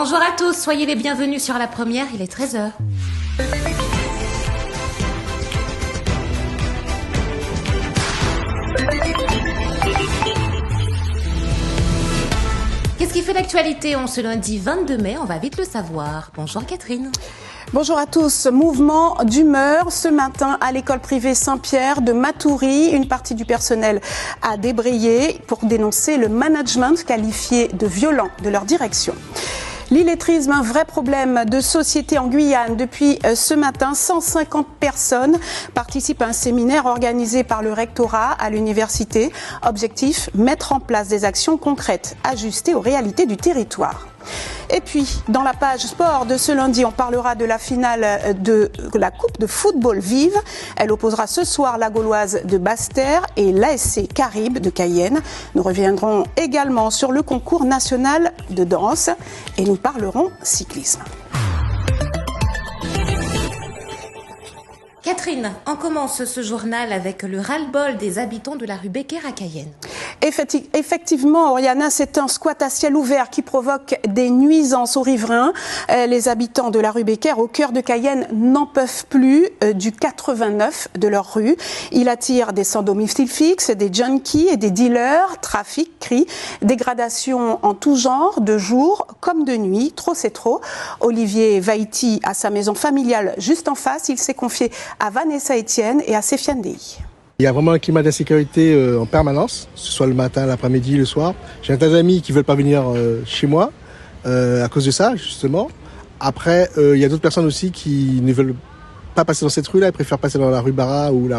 Bonjour à tous, soyez les bienvenus sur La Première, il est 13h. Qu'est-ce qui fait l'actualité en ce lundi 22 mai? On va vite le savoir. Bonjour Catherine. Bonjour à tous. Mouvement d'humeur ce matin à l'école privée Saint-Pierre de Matoury. Une partie du personnel a débrayé pour dénoncer le management qualifié de violent de leur direction. L'illettrisme, un vrai problème de société en Guyane. Depuis ce matin, 150 personnes participent à un séminaire organisé par le rectorat à l'université. Objectif, mettre en place des actions concrètes ajustées aux réalités du territoire. Et puis, dans la page sport de ce lundi, on parlera de la finale de la Coupe de football Vive. Elle opposera ce soir la Gauloise de Basse-Terre et l'ASC Caraïbes de Cayenne. Nous reviendrons également sur le concours national de danse et nous parlerons cyclisme. Catherine, on commence ce journal avec le ras-le-bol des habitants de la rue Becker à Cayenne. Effectivement, Oriana, c'est un squat à ciel ouvert qui provoque des nuisances aux riverains. Les habitants de la rue Becker, au cœur de Cayenne, n'en peuvent plus du 89 de leur rue. Il attire des sans domicile fixe, des junkies et des dealers, trafic, cris, dégradation en tout genre, de jour comme de nuit. Trop, c'est trop. Olivier Vaïti a sa maison familiale juste en face. Il s'est confié à Vanessa Etienne et à Séfiane Dei. Il y a vraiment un climat d'insécurité en permanence, que ce soit le matin, l'après-midi, le soir. J'ai un tas d'amis qui ne veulent pas venir chez moi à cause de ça, justement. Après, il y a d'autres personnes aussi qui ne veulent pas passer dans cette rue-là, ils préfèrent passer dans la rue Barra ou une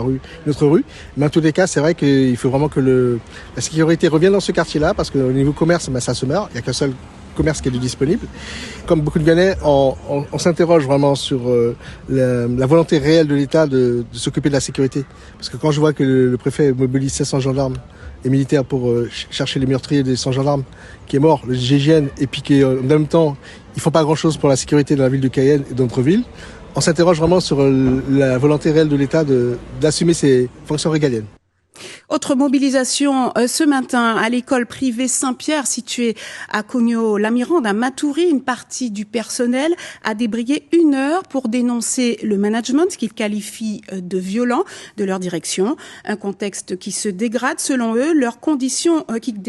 autre rue. Mais en tous les cas, c'est vrai qu'il faut vraiment que la sécurité revienne dans ce quartier-là, parce qu'au niveau commerce, ça se meurt. Il n'y a qu'un seul commerce qui est disponible. Comme beaucoup de Guyanais, on s'interroge vraiment sur la volonté réelle de l'État de s'occuper de la sécurité. Parce que quand je vois que le préfet mobilise 700 gendarmes et militaires pour chercher les meurtriers des 100 gendarmes qui est mort, le GIGN, et puis qu'en même temps, ils font pas grand-chose pour la sécurité de la ville de Cayenne et d'autres villes, on s'interroge vraiment sur la volonté réelle de l'État d'assumer ses fonctions régaliennes. Autre mobilisation ce matin à l'école privée Saint-Pierre située à Cogno-la-Mirande à Matoury. Une partie du personnel a débrayé 1 heure pour dénoncer le management qu'ils qualifient de violent de leur direction. Un contexte qui se dégrade selon eux, leurs conditions de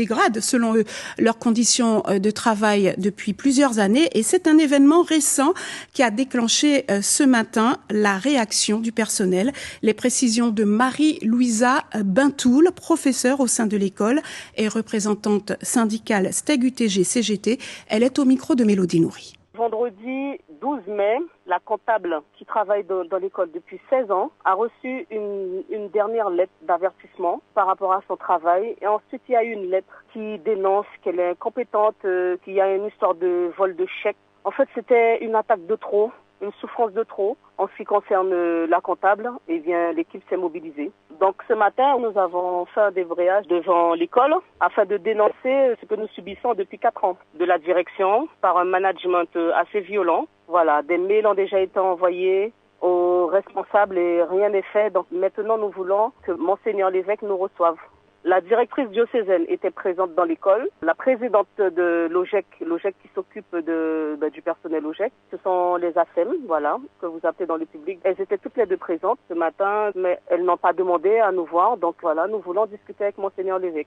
travail depuis plusieurs années. Et c'est un événement récent qui a déclenché ce matin la réaction du personnel. Les précisions de Marie-Louisa Bintoul, professeure au sein de l'école et représentante syndicale STEG-UTG-CGT. Elle est au micro de Mélodie Nourri. Vendredi 12 mai, la comptable qui travaille dans l'école depuis 16 ans a reçu une dernière lettre d'avertissement par rapport à son travail. Et ensuite, il y a eu une lettre qui dénonce qu'elle est incompétente, qu'il y a une histoire de vol de chèque. En fait, c'était une attaque de trop, une souffrance de trop. En ce qui concerne la comptable, eh bien, l'équipe s'est mobilisée. Donc ce matin, nous avons fait un débrayage devant l'école afin de dénoncer ce que nous subissons depuis 4 ans de la direction par un management assez violent. Voilà, des mails ont déjà été envoyés aux responsables et rien n'est fait. Donc maintenant, nous voulons que Monseigneur l'évêque nous reçoive. La directrice diocésaine était présente dans l'école. La présidente de l'OGEC qui s'occupe du personnel OGEC, ce sont les ASEM, voilà, que vous appelez dans le public. Elles étaient toutes les deux présentes ce matin, mais elles n'ont pas demandé à nous voir. Donc voilà, nous voulons discuter avec Monseigneur l'évêque.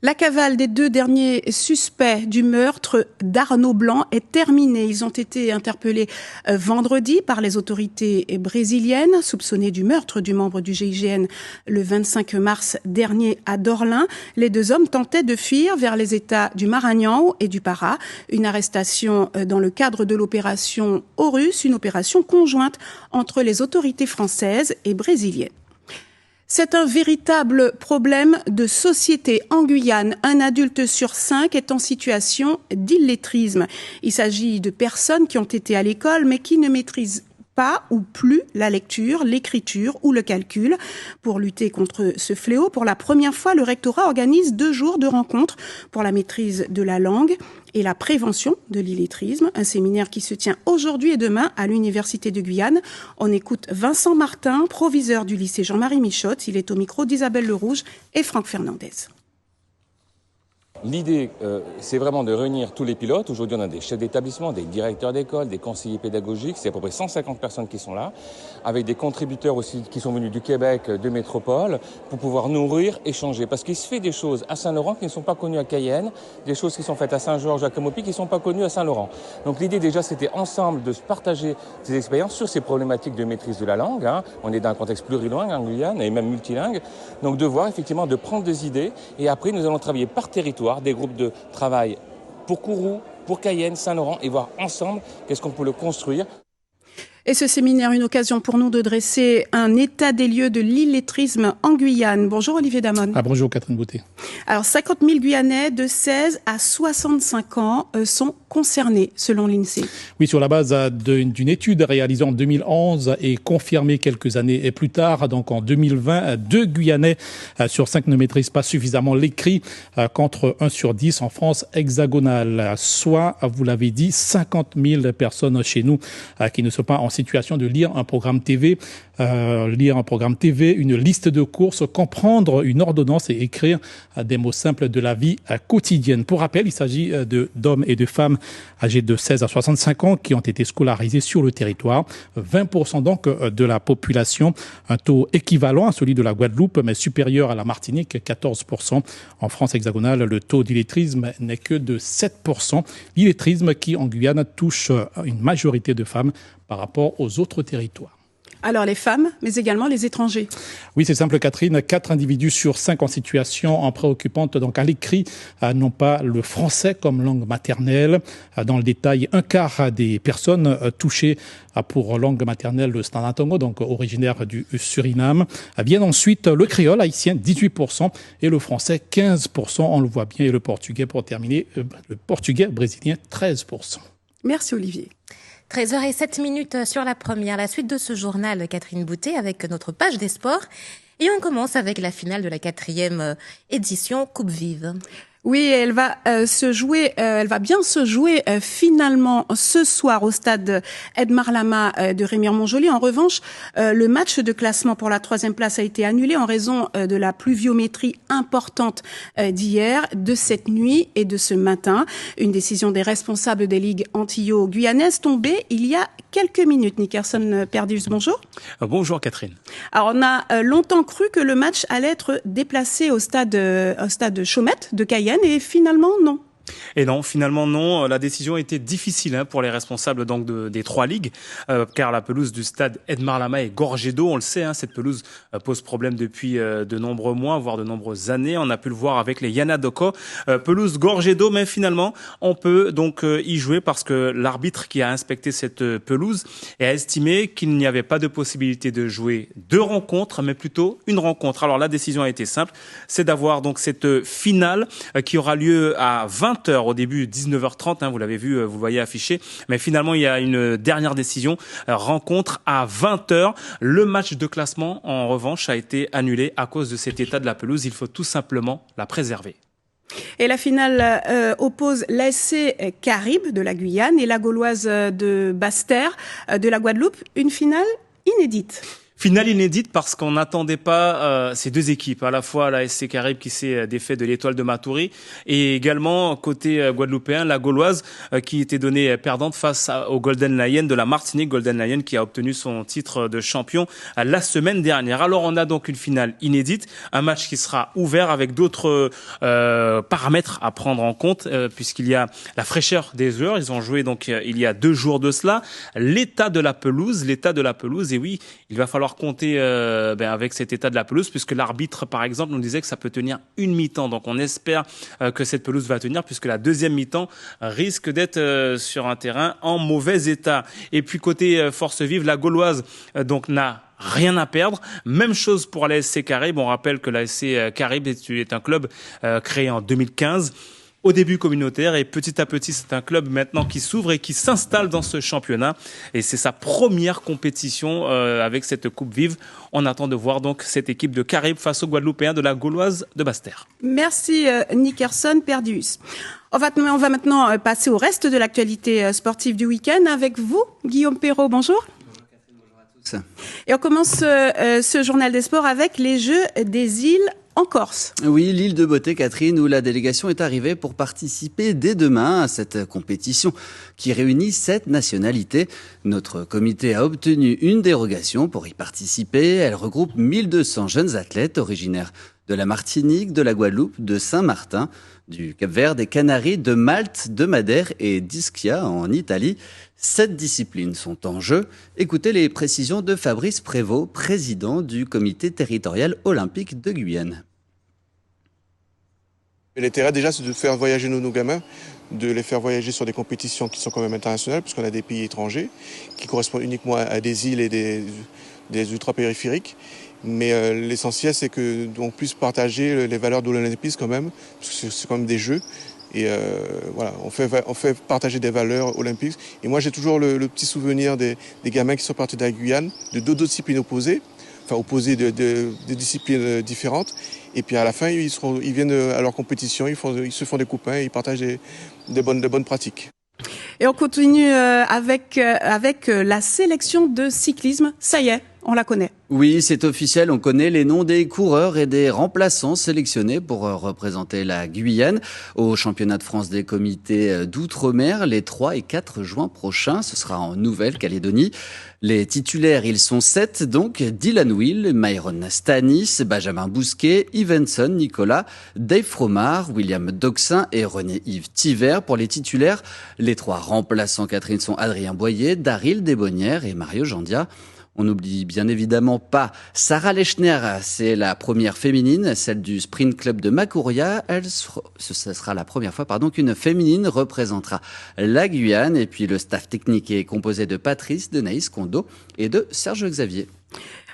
La cavale des 2 derniers suspects du meurtre d'Arnaud Blanc est terminée. Ils ont été interpellés vendredi par les autorités brésiliennes, soupçonnés du meurtre du membre du GIGN le 25 mars dernier à Dorlin. Les 2 hommes tentaient de fuir vers les États du Maranhão et du Pará. Une arrestation dans le cadre de l'opération Horus, une opération conjointe entre les autorités françaises et brésiliennes. C'est un véritable problème de société. En Guyane, 1 adulte sur 5 est en situation d'illettrisme. Il s'agit de personnes qui ont été à l'école mais qui ne maîtrisent pas ou plus la lecture, l'écriture ou le calcul. Pour lutter contre ce fléau, pour la première fois, le rectorat organise 2 jours de rencontres pour la maîtrise de la langue et la prévention de l'illettrisme. Un séminaire qui se tient aujourd'hui et demain à l'Université de Guyane. On écoute Vincent Martin, proviseur du lycée Jean-Marie Michotte. Il est au micro d'Isabelle Le Rouge et Franck Fernandez. L'idée, c'est vraiment de réunir tous les pilotes. Aujourd'hui, on a des chefs d'établissement, des directeurs d'école, des conseillers pédagogiques. C'est à peu près 150 personnes qui sont là, avec des contributeurs aussi qui sont venus du Québec, de métropole, pour pouvoir nourrir, échanger. Parce qu'il se fait des choses à Saint-Laurent qui ne sont pas connues à Cayenne, des choses qui sont faites à Saint-Georges, à Camopi, qui ne sont pas connues à Saint-Laurent. Donc l'idée déjà, c'était ensemble de se partager ces expériences sur ces problématiques de maîtrise de la langue. On est dans un contexte plurilingue en Guyane et même multilingue. Donc de voir effectivement, de prendre des idées. Et après, nous allons travailler par territoire, des groupes de travail pour Kourou, pour Cayenne, Saint-Laurent, et voir ensemble qu'est-ce qu'on peut le construire. Et ce séminaire, une occasion pour nous de dresser un état des lieux de l'illettrisme en Guyane. Bonjour Olivier Damon. Bonjour Catherine Boutet. Alors 50 000 Guyanais de 16 à 65 ans sont concernés selon l'INSEE. Oui, sur la base d'une étude réalisée en 2011 et confirmée quelques années plus tard, donc en 2020, 2 Guyanais sur 5 ne maîtrisent pas suffisamment l'écrit, contre 1 sur 10 en France hexagonale. Soit, vous l'avez dit, 50 000 personnes chez nous qui ne sont pas en situation de lire un programme TV, une liste de courses, comprendre une ordonnance et écrire des mots simples de la vie quotidienne. Pour rappel, il s'agit d'hommes et de femmes âgés de 16 à 65 ans qui ont été scolarisés sur le territoire. 20% donc de la population, un taux équivalent à celui de la Guadeloupe, mais supérieur à la Martinique, 14%. En France hexagonale, le taux d'illettrisme n'est que de 7%. L'illettrisme qui, en Guyane, touche une majorité de femmes par rapport aux autres territoires. Alors les femmes, mais également les étrangers. Oui, c'est simple Catherine, 4 individus sur 5 en situation préoccupante donc à l'écrit n'ont pas le français comme langue maternelle. Dans le détail, un quart des personnes touchées pour langue maternelle le Standard-Tongo, donc originaire du Suriname. Vient ensuite le créole haïtien, 18%, et le français, 15%, on le voit bien, et le portugais pour terminer, le portugais brésilien, 13%. Merci Olivier. 13h07 sur la première, la suite de ce journal, Catherine Boutet, avec notre page des sports. Et on commence avec la finale de la 4e édition Coupe Vive. Oui, elle va bien se jouer finalement ce soir au stade Edmar Lama de Remire-Montjoly. En revanche, le match de classement pour la 3e place a été annulé en raison de la pluviométrie importante d'hier, de cette nuit et de ce matin. Une décision des responsables des ligues antillo-guyanaises tombée il y a quelques minutes. Nickerson Perdius, bonjour. Bonjour Catherine. Alors on a longtemps cru que le match allait être déplacé au stade Chaumette de Cayenne. Et finalement, non. Et non, finalement non. La décision a été difficile pour les responsables donc des 3 ligues, car la pelouse du stade Edmar Lama est gorgée d'eau. On le sait, cette pelouse pose problème depuis de nombreux mois, voire de nombreuses années. On a pu le voir avec les Yana Doko. Pelouse gorgée d'eau, mais finalement, on peut donc y jouer parce que l'arbitre qui a inspecté cette pelouse a estimé qu'il n'y avait pas de possibilité de jouer 2 rencontres, mais plutôt une rencontre. Alors la décision a été simple, c'est d'avoir donc cette finale qui aura lieu à 20h au début 19h30, vous l'avez vu, vous le voyez affiché, mais finalement il y a une dernière décision, rencontre à 20h. Le match de classement en revanche a été annulé à cause de cet état de la pelouse, il faut tout simplement la préserver. Et la finale oppose l'ASC Caraïbes de la Guyane et la Gauloise de Basse-Terre de la Guadeloupe, une finale inédite. Finale inédite parce qu'on n'attendait pas ces 2 équipes, à la fois la SC Caraïbes qui s'est défait de l'Étoile de Matoury et également côté guadeloupéen, la Gauloise qui était donnée perdante face au Golden Lion de la Martinique, Golden Lion qui a obtenu son titre de champion la semaine dernière. Alors on a donc une finale inédite, un match qui sera ouvert avec d'autres paramètres à prendre en compte puisqu'il y a la fraîcheur des joueurs, ils ont joué donc il y a 2 jours de cela, l'état de la pelouse et oui, il va falloir compter avec cet état de la pelouse puisque l'arbitre par exemple nous disait que ça peut tenir une mi-temps, donc on espère que cette pelouse va tenir puisque la 2e mi-temps risque d'être sur un terrain en mauvais état. Et puis côté force vive, la Gauloise donc n'a rien à perdre. Même chose pour l'ASC Caraïbes. On rappelle que l'ASC Caraïbes est un club créé en 2015. Au début communautaire et petit à petit c'est un club maintenant qui s'ouvre et qui s'installe dans ce championnat et c'est sa première compétition avec cette Coupe Vive. On attend de voir donc cette équipe de Caraïbes face aux Guadeloupéens de la Gauloise de Basse-Terre. Merci Nickerson Perdius. On va maintenant passer au reste de l'actualité sportive du week-end avec vous, Guillaume Perrault. Bonjour. Et on commence ce journal des sports avec les Jeux des îles en Corse. Oui, l'île de Beauté, Catherine, où la délégation est arrivée pour participer dès demain à cette compétition qui réunit 7 nationalités. Notre comité a obtenu une dérogation pour y participer. Elle regroupe 1200 jeunes athlètes originaires de la Martinique, de la Guadeloupe, de Saint-Martin, du Cap-Vert, des Canaries, de Malte, de Madère et d'Ischia en Italie. 7 disciplines sont en jeu. Écoutez les précisions de Fabrice Prévost, président du comité territorial olympique de Guyane. L'intérêt déjà, c'est de faire voyager nos gamins, de les faire voyager sur des compétitions qui sont quand même internationales, puisqu'on a des pays étrangers qui correspondent uniquement à des îles et des ultra-périphériques. Mais l'essentiel, c'est qu'on puisse partager les valeurs de l'olympisme quand même, parce que c'est quand même des jeux. Et voilà, on fait partager des valeurs olympiques. Et moi, j'ai toujours le petit souvenir des gamins qui sont partis de la Guyane, de 2 disciplines opposées, de disciplines différentes. Et puis à la fin, ils viennent à leur compétition, ils se font des copains, ils partagent des bonnes pratiques. Et on continue avec la sélection de cyclisme. Ça y est, on la connaît. Oui, c'est officiel, on connaît les noms des coureurs et des remplaçants sélectionnés pour représenter la Guyane au championnat de France des comités d'outre-mer les 3 et 4 juin prochains. Ce sera en Nouvelle-Calédonie. Les titulaires, ils sont 7, donc Dylan Will, Myron Stanis, Benjamin Bousquet, Evenson Nicolas, Dave Fromard, William Doxin et René-Yves Thiver. Pour les titulaires, les 3 remplaçants, Catherine, sont Adrien Boyer, Daryl Desbonnières et Mario Jandia. On n'oublie bien évidemment pas Sarah Lechner, c'est la première féminine, celle du Sprint Club de Macouria. Ce sera la première fois qu'une féminine représentera la Guyane. Et puis le staff technique est composé de Patrice, de Naïs Kondo et de Serge Xavier.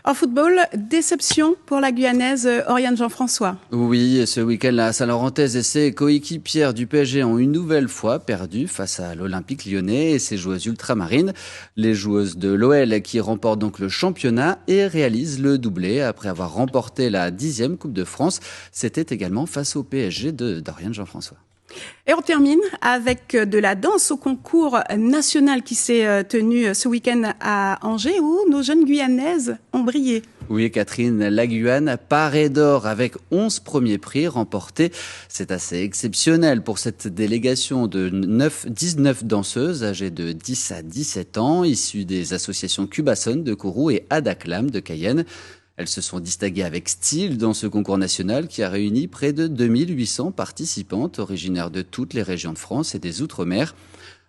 En football, déception pour la Guyanaise Oriane Jean-François. Oui, ce week-end, la Saint-Laurentais et ses coéquipières du PSG ont une nouvelle fois perdu face à l'Olympique lyonnais et ses joueuses ultramarines. Les joueuses de l'OL qui remportent donc le championnat et réalisent le doublé après avoir remporté la 10e Coupe de France. C'était également face au PSG d'Oriane Jean-François. Et on termine avec de la danse au concours national qui s'est tenu ce week-end à Angers où nos jeunes Guyanaises ont brillé. Oui, Catherine, la Guyane parée d'or avec 11 premiers prix remportés. C'est assez exceptionnel pour cette délégation de 19 danseuses âgées de 10 à 17 ans, issues des associations Cubasson de Kourou et Adaklam de Cayenne. Elles se sont distinguées avec style dans ce concours national qui a réuni près de 2800 participantes originaires de toutes les régions de France et des Outre-mer.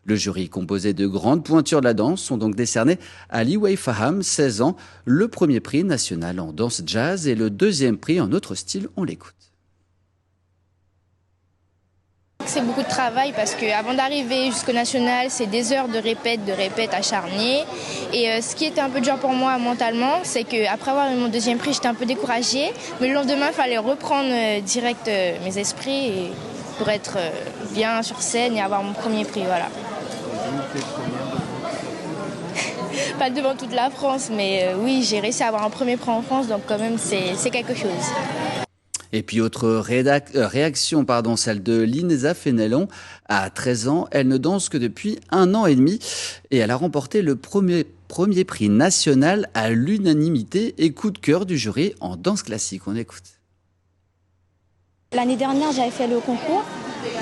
Le jury, composé de grandes pointures de la danse, sont donc décernés à Li Wei Faham, 16 ans, le premier prix national en danse jazz et le deuxième prix en autre style. On l'écoute. C'est beaucoup de travail parce qu'avant d'arriver jusqu'au national, c'est des heures de répète acharnées. Et ce qui était un peu dur pour moi mentalement, c'est qu'après avoir eu mon deuxième prix, j'étais un peu découragée. Mais le lendemain, il fallait reprendre direct mes esprits pour être bien sur scène et avoir mon premier prix. Voilà. Pas devant toute la France, mais oui, j'ai réussi à avoir un premier prix en France, donc quand même, c'est quelque chose. Et puis autre réaction, celle de Linesa Fénelon. À 13 ans, elle ne danse que depuis 1 an et demi et elle a remporté le premier prix national à l'unanimité et coup de cœur du jury en danse classique. On écoute. L'année dernière, j'avais fait le concours,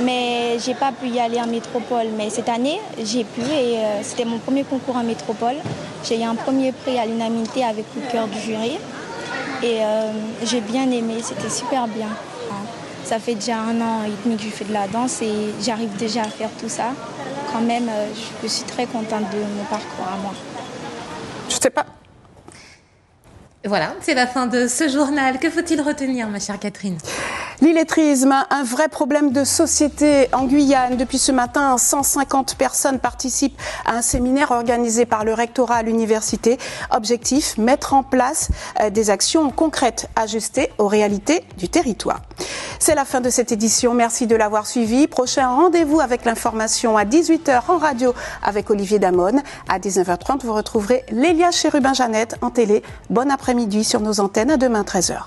mais j'ai pas pu y aller en métropole. Mais cette année, j'ai pu et c'était mon premier concours en métropole. J'ai eu un premier prix à l'unanimité avec coup de cœur du jury. Et j'ai bien aimé, c'était super bien. Ça fait déjà 1 an et demi que je fais de la danse et j'arrive déjà à faire tout ça. Quand même, je suis très contente de mon parcours à moi. Je sais pas. Voilà, c'est la fin de ce journal. Que faut-il retenir, ma chère Catherine ? L'illettrisme, un vrai problème de société en Guyane. Depuis ce matin, 150 personnes participent à un séminaire organisé par le rectorat à l'université. Objectif, mettre en place des actions concrètes ajustées aux réalités du territoire. C'est la fin de cette édition. Merci de l'avoir suivi. Prochain rendez-vous avec l'information à 18h en radio avec Olivier Damone. À 19h30, vous retrouverez Lélia Chérubin-Jeannette en télé. Bon après-midi sur nos antennes. À demain 13h.